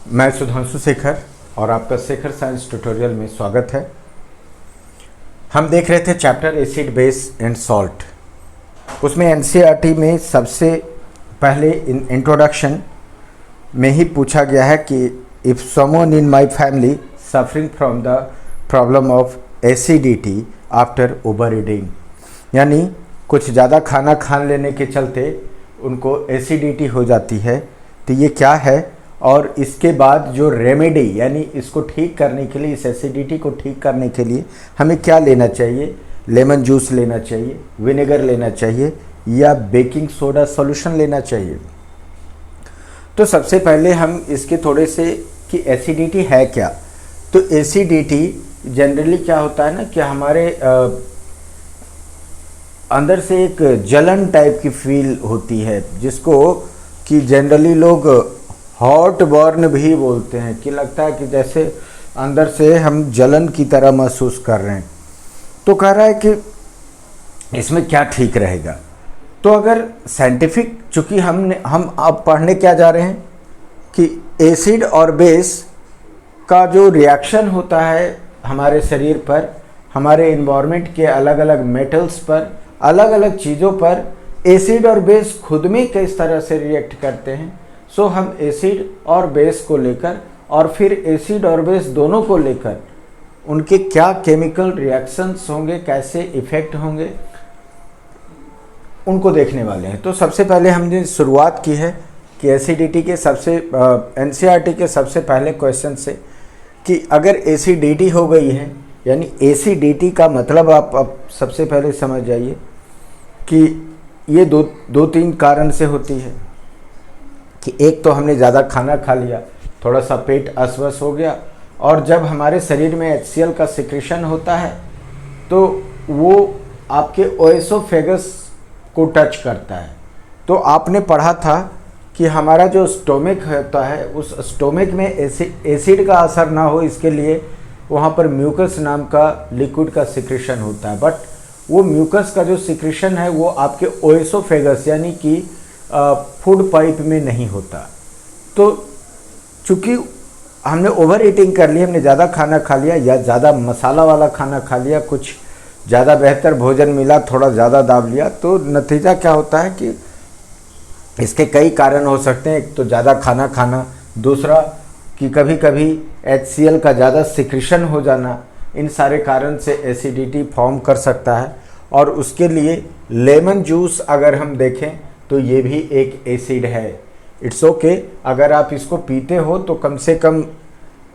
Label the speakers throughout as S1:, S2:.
S1: मैं सुधांशु शेखर और आपका शेखर साइंस ट्यूटोरियल में स्वागत है। हम देख रहे थे chapter acid base and salt. उसमें एनसीईआरटी में सबसे पहले इंट्रोडक्शन में ही पूछा गया है कि if someone in my family suffering from the problem of acidity after over eating, यानी कुछ ज़्यादा खाना खान लेने के चलते उनको एसिडिटी हो जाती है, तो ये क्या है और इसके बाद जो रेमेडी यानी इसको ठीक करने के लिए, इस एसिडिटी को ठीक करने के लिए हमें क्या लेना चाहिए। लेमन जूस लेना चाहिए, विनेगर लेना चाहिए या बेकिंग सोडा सॉल्यूशन लेना चाहिए। तो सबसे पहले हम इसके थोड़े से कि एसिडिटी है क्या। तो एसिडिटी जनरली क्या होता है ना कि हमारे अंदर से एक जलन टाइप की फील होती है, जिसको कि जनरली लोग हॉट बर्न भी बोलते हैं, कि लगता है कि जैसे अंदर से हम जलन की तरह महसूस कर रहे हैं। तो कह रहा है कि इसमें क्या ठीक रहेगा। तो अगर साइंटिफिक, चूँकि हम अब पढ़ने क्या जा रहे हैं कि एसिड और बेस का जो रिएक्शन होता है हमारे शरीर पर, हमारे इन्वायरमेंट के अलग अलग मेटल्स पर, अलग अलग चीज़ों पर एसिड और बेस खुद में किस तरह से रिएक्ट करते हैं। सो हम एसिड और बेस को लेकर और फिर एसिड और बेस दोनों को लेकर उनके क्या केमिकल रिएक्शंस होंगे, कैसे इफ़ेक्ट होंगे, उनको देखने वाले हैं। तो सबसे पहले हमने शुरुआत की है कि एसिडिटी के सबसे एनसीईआरटी के सबसे पहले क्वेश्चन से कि अगर एसिडिटी हो गई है, यानी एसिडिटी का मतलब आप सबसे पहले समझ जाइए कि ये दो तीन कारण से होती है। कि एक तो हमने ज़्यादा खाना खा लिया, थोड़ा सा पेट अस्वस्थ हो गया, और जब हमारे शरीर में HCl का सिक्रेशन होता है तो वो आपके ओएसोफेगस को टच करता है। तो आपने पढ़ा था कि हमारा जो स्टोमिक होता है, उस स्टोमिक में एसिड का असर ना हो, इसके लिए वहाँ पर म्यूकस नाम का लिक्विड का सिक्रेशन होता है। बट वो म्यूकस का जो सिक्रेशन है वो आपके ओएसोफेगस यानी कि फूड पाइप में नहीं होता। तो चूँकि हमने ओवर ईटिंग कर ली, हमने ज़्यादा खाना खा लिया या ज़्यादा मसाला वाला खाना खा लिया, कुछ ज़्यादा बेहतर भोजन मिला, थोड़ा ज़्यादा दाब लिया, तो नतीजा क्या होता है कि इसके कई कारण हो सकते हैं। एक तो ज़्यादा खाना खाना, दूसरा कि कभी कभी HCl का ज़्यादा सिक्रेशन हो जाना, इन सारे कारण से एसिडिटी फॉर्म कर सकता है। और उसके लिए लेमन जूस अगर हम देखें तो ये भी एक एसिड है। इट्स ओके, अगर आप इसको पीते हो तो कम से कम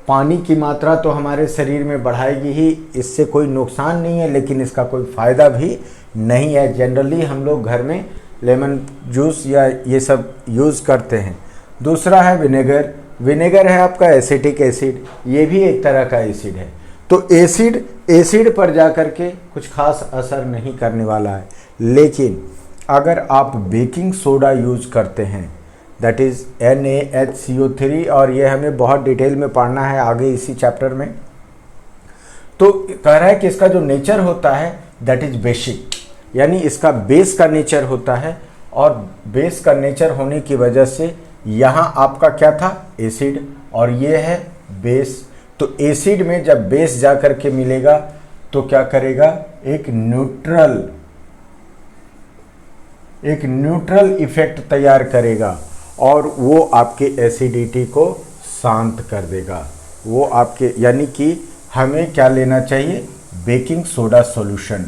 S1: पानी की मात्रा तो हमारे शरीर में बढ़ाएगी ही, इससे कोई नुकसान नहीं है, लेकिन इसका कोई फ़ायदा भी नहीं है। जनरली हम लोग घर में लेमन जूस या ये सब यूज़ करते हैं। दूसरा है विनेगर। विनेगर है आपका एसिटिक एसिड, ये भी एक तरह का एसिड है। तो एसिड पर जा कर के कुछ खास असर नहीं करने वाला है। लेकिन अगर आप बेकिंग सोडा यूज़ करते हैं, दैट इज़ NaHCO3, और ये हमें बहुत डिटेल में पढ़ना है आगे इसी चैप्टर में। तो कह रहा है कि इसका जो नेचर होता है दैट इज़ बेसिक, यानी इसका बेस का नेचर होता है, और बेस का नेचर होने की वजह से यहाँ आपका क्या था, एसिड, और ये है बेस। तो एसिड में जब बेस जा कर के मिलेगा तो क्या करेगा, एक न्यूट्रल इफेक्ट तैयार करेगा, और वो आपके एसिडिटी को शांत कर देगा। वो आपके, यानी कि हमें क्या लेना चाहिए, बेकिंग सोडा सॉल्यूशन।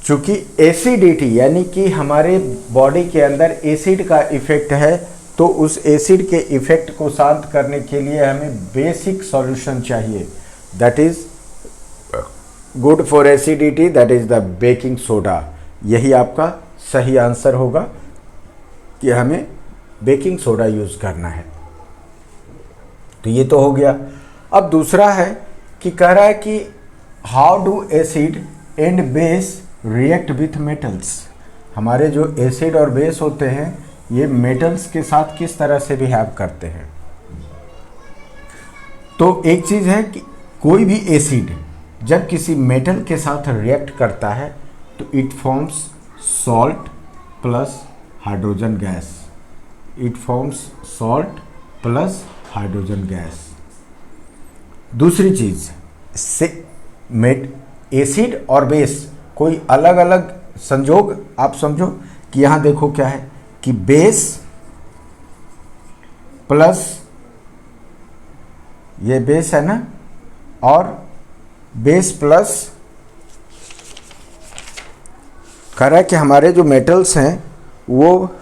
S1: चूँकि एसिडिटी यानी कि हमारे बॉडी के अंदर एसिड का इफेक्ट है, तो उस एसिड के इफेक्ट को शांत करने के लिए हमें बेसिक सॉल्यूशन चाहिए, that is good for acidity, that is the baking soda. यही आपका सही आंसर होगा कि हमें बेकिंग सोडा यूज़ करना है। तो ये तो हो गया। अब दूसरा है कि कह रहा है कि how do acid and base react with metals. हमारे जो एसिड और बेस होते हैं ये मेटल्स के साथ किस तरह से बिहेव करते हैं। तो एक चीज़ है कि कोई भी एसिड जब किसी मेटल के साथ रिएक्ट करता है तो it forms salt plus hydrogen gas. It forms salt plus hydrogen gas. दूसरी चीज से एसिड और बेस कोई अलग अलग संजोग, आप समझो कि यहां देखो क्या है कि बेस प्लस, ये बेस है ना, और बेस प्लस कह रहा है कि हमारे जो मेटल्स हैं वो,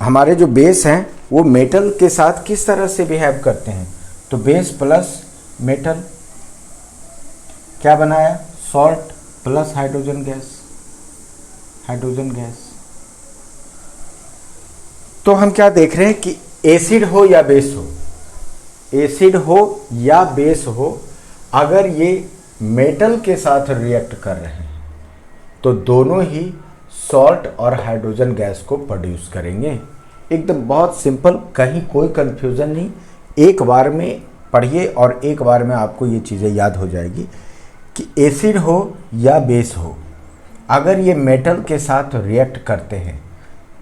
S1: हमारे जो बेस हैं वो मेटल के साथ किस तरह से बिहेव करते हैं। तो बेस प्लस मेटल क्या बनाया, salt plus hydrogen gas, hydrogen gas. तो हम क्या देख रहे हैं कि एसिड हो या बेस हो, एसिड हो या बेस हो, अगर ये मेटल के साथ रिएक्ट कर रहे हैं तो दोनों ही सॉल्ट और हाइड्रोजन गैस को प्रोड्यूस करेंगे। एकदम बहुत सिंपल, कहीं कोई कंफ्यूजन नहीं, एक बार में पढ़िए और एक बार में आपको ये चीज़ें याद हो जाएगी कि एसिड हो या बेस हो, अगर ये मेटल के साथ रिएक्ट करते हैं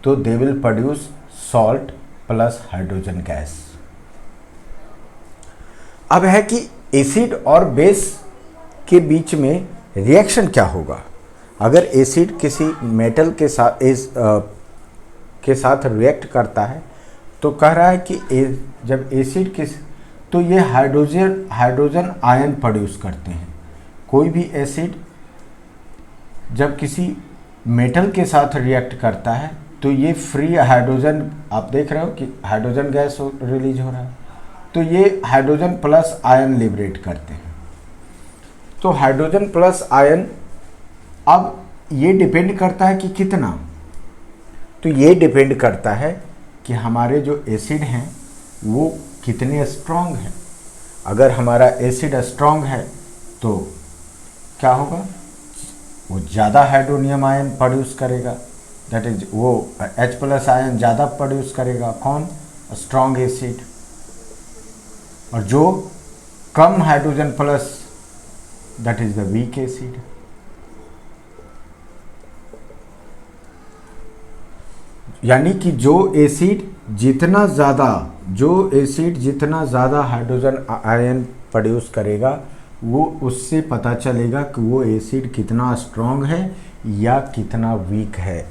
S1: तो they will produce salt plus hydrogen gas. अब है कि एसिड और बेस के बीच में रिएक्शन क्या होगा। अगर एसिड किसी मेटल के साथ रिएक्ट करता है तो कह रहा है कि जब एसिड किस, तो ये हाइड्रोजन आयन प्रोड्यूस करते हैं। कोई भी एसिड जब किसी मेटल के साथ रिएक्ट करता है तो ये फ्री हाइड्रोजन, आप देख रहे हो कि हाइड्रोजन गैस रिलीज हो रहा है, तो ये हाइड्रोजन प्लस आयन लिबरेट करते हैं। तो हाइड्रोजन प्लस आयन, अब ये डिपेंड करता है कि कितना, तो ये डिपेंड करता है कि हमारे जो एसिड हैं वो कितने स्ट्रॉन्ग हैं। अगर हमारा एसिड स्ट्रॉन्ग है तो क्या होगा, वो ज़्यादा हाइड्रोनियम आयन प्रोड्यूस करेगा, दैट इज वो H प्लस आयन ज़्यादा प्रोड्यूस करेगा, कौन, स्ट्रॉन्ग एसिड। और जो कम hydrogen plus, that is the weak acid. यानी कि जो एसिड जितना ज़्यादा हाइड्रोजन आयन प्रोड्यूस करेगा वो उससे पता चलेगा कि वो एसिड कितना स्ट्रॉन्ग है या कितना वीक है।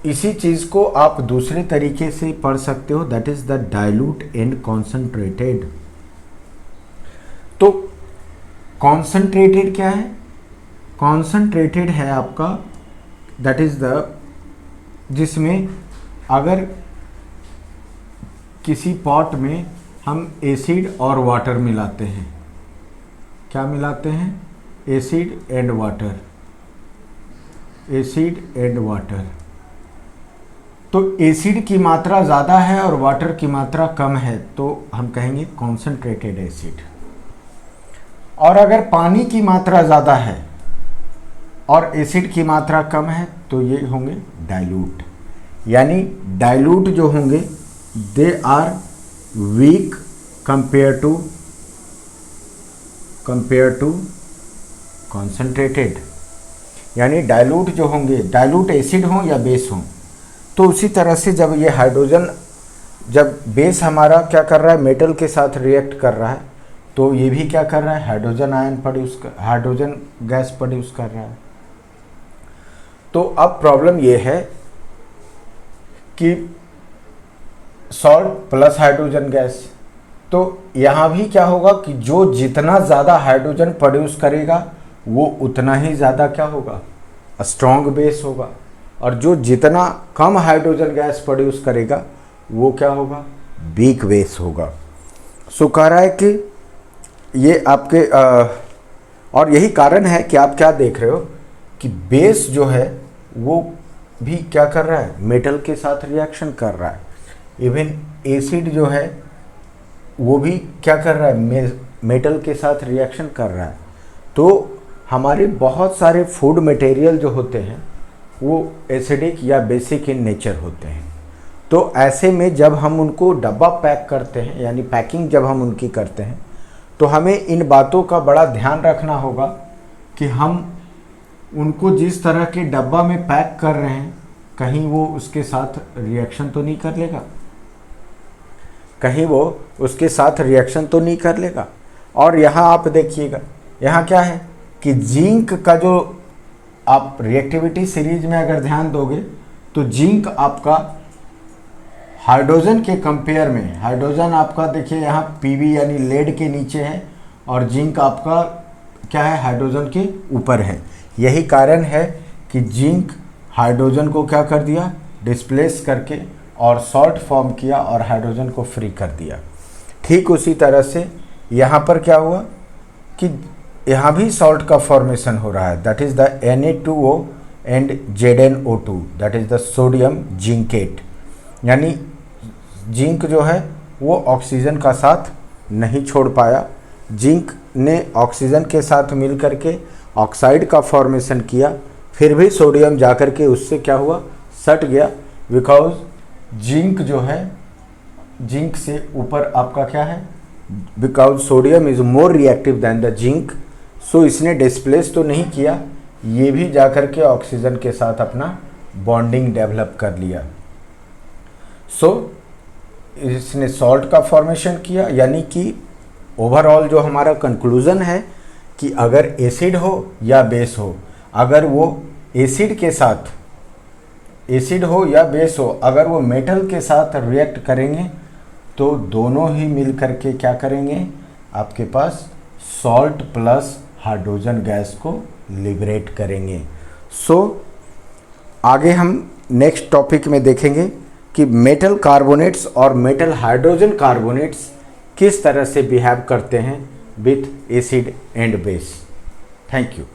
S1: इसी चीज़ को आप दूसरे तरीके से पढ़ सकते हो, that is the dilute and concentrated. तो कॉन्सेंट्रेटेड क्या है, कॉन्सेंट्रेटेड है आपका दैट इज द, जिसमें अगर किसी पॉट में हम एसिड और वाटर मिलाते हैं, क्या मिलाते हैं, acid and water, acid and water, तो एसिड की मात्रा ज़्यादा है और वाटर की मात्रा कम है तो हम कहेंगे कॉन्सेंट्रेटेड एसिड। और अगर पानी की मात्रा ज़्यादा है और एसिड की मात्रा कम है तो ये होंगे डाइल्यूट। यानी डाइल्यूट जो होंगे they are weak compare to concentrated. यानी डाइल्यूट जो होंगे, डाइल्यूट एसिड हो या बेस हो, तो उसी तरह से जब ये हाइड्रोजन, जब बेस हमारा क्या कर रहा है, मेटल के साथ रिएक्ट कर रहा है, तो ये भी क्या कर रहा है, हाइड्रोजन गैस प्रोड्यूस कर रहा है। तो अब प्रॉब्लम ये है कि सॉल्ट प्लस हाइड्रोजन गैस, तो यहाँ भी क्या होगा कि जो जितना ज़्यादा हाइड्रोजन प्रोड्यूस करेगा वो उतना ही ज़्यादा क्या होगा, स्ट्रॉन्ग बेस होगा, और जो जितना कम हाइड्रोजन गैस प्रोड्यूस करेगा वो क्या होगा, वीक बेस होगा। सो कह रहा है कि ये आपके और यही कारण है कि आप क्या देख रहे हो कि बेस जो है वो भी क्या कर रहा है, मेटल के साथ रिएक्शन कर रहा है। इवन एसिड जो है वो भी क्या कर रहा है, मेटल के साथ रिएक्शन कर रहा है। तो हमारे बहुत सारे फूड मटेरियल जो होते हैं वो एसिडिक या बेसिक इन नेचर होते हैं। तो ऐसे में जब हम उनको डब्बा पैक करते हैं, यानी पैकिंग जब हम उनकी करते हैं, तो हमें इन बातों का बड़ा ध्यान रखना होगा कि हम उनको जिस तरह के डब्बा में पैक कर रहे हैं कहीं वो उसके साथ रिएक्शन तो नहीं कर लेगा। कहीं वो उसके साथ रिएक्शन तो नहीं कर लेगा। और यहाँ आप देखिएगा, यहाँ क्या है कि जिंक का जो आप रिएक्टिविटी सीरीज में अगर ध्यान दोगे तो जिंक आपका हाइड्रोजन के कंपेयर में, हाइड्रोजन आपका देखिए यहाँ पीवी यानी लेड के नीचे है और जिंक आपका क्या है, हाइड्रोजन के ऊपर है। यही कारण है कि जिंक हाइड्रोजन को क्या कर दिया, डिस्प्लेस करके और सॉल्ट फॉर्म किया और हाइड्रोजन को फ्री कर दिया। ठीक उसी तरह से यहाँ पर क्या हुआ कि यहाँ भी सॉल्ट का फॉर्मेशन हो रहा है, that is the Na2O and ZnO2, that is the sodium zincate. यानी जिंक जो है वो ऑक्सीजन का साथ नहीं छोड़ पाया, जिंक ने ऑक्सीजन के साथ मिल करके ऑक्साइड का फॉर्मेशन किया, फिर भी सोडियम जाकर के उससे क्या हुआ, सट गया। बिकॉज जिंक जो है, जिंक से ऊपर आपका क्या है, because sodium is more reactive than the zinc, so इसने डिस्प्लेस तो नहीं किया, ये भी जाकर के ऑक्सीजन के साथ अपना बॉन्डिंग डेवलप कर लिया। सो इसने सॉल्ट का फॉर्मेशन किया। यानी कि ओवरऑल जो हमारा कंक्लूज़न है कि अगर एसिड हो या बेस हो, अगर वो एसिड के साथ, एसिड हो या बेस हो, अगर वो मेटल के साथ रिएक्ट करेंगे तो दोनों ही मिल करके क्या करेंगे, आपके पास सॉल्ट प्लस हाइड्रोजन गैस को लिबरेट करेंगे। सो आगे हम नेक्स्ट टॉपिक में देखेंगे कि मेटल कार्बोनेट्स और मेटल हाइड्रोजन कार्बोनेट्स किस तरह से बिहेव करते हैं with acid and base. Thank you.